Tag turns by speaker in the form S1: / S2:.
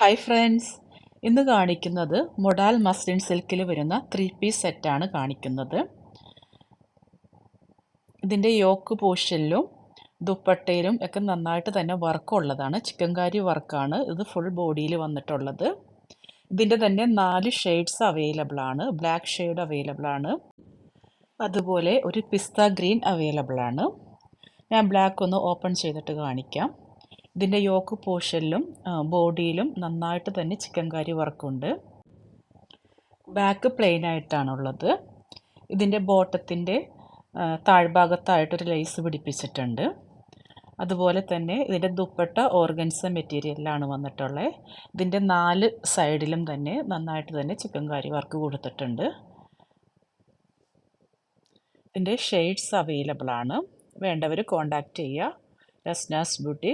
S1: Hi friends, ഇന്ന് കാണിക്കുന്നത് modal muslin സിൽക്കിൽ വരുന്ന 3 പീസ് സെറ്റാണ് കാണിക്കുന്നത്. ഇതിൻ്റെ യോക്ക് പോർഷനിലും ദുപ്പട്ടയിലും ഒക്കെ നന്നായിട്ട് തന്നെ വർക്കുള്ളതാണ്. ചിക്കൻകാരി വർക്കാണ് ഇത് ഫുൾ ബോഡിയിൽ വന്നിട്ടുള്ളത്. ഇതിൻ്റെ തന്നെ 4 ഷെയ്ഡ്സ് അവൈലബിൾ ആണ്. ബ്ലാക്ക് ഷെയ്ഡ് അവൈലബിൾ ആണ്, അതുപോലെ ഒരു പിസ്ത ഗ്രീൻ അവൈലബിൾ ആണ്. ഞാൻ ബ്ലാക്ക് ഒന്ന് ഓപ്പൺ ചെയ്തിട്ട് കാണിക്കാം. ഇതിൻ്റെ യോക്ക് പോർഷനിലും ബോഡിയിലും നന്നായിട്ട് തന്നെ ചിക്കൻകാരി വർക്കുണ്ട്. ബാക്ക് പ്ലെയിൻ ആയിട്ടാണുള്ളത്. ഇതിൻ്റെ ബോട്ടത്തിൻ്റെ താഴ്ഭാഗത്തായിട്ടൊരു ലേസ് പിടിപ്പിച്ചിട്ടുണ്ട്. അതുപോലെ തന്നെ ഇതിൻ്റെ ദുപ്പട്ട ഓർഗൻസ മെറ്റീരിയലിലാണ് വന്നിട്ടുള്ളത്. ഇതിൻ്റെ 4 സൈഡിലും തന്നെ നന്നായിട്ട് തന്നെ ചിക്കൻകാരി വർക്ക് കൊടുത്തിട്ടുണ്ട്. ഇതിൻ്റെ ഷെയ്ഡ്സ് അവൈലബിൾ ആണ്. വേണ്ടവർ കോൺടാക്റ്റ് ചെയ്യുക. രസ്നാസ് ബ്യൂട്ടി,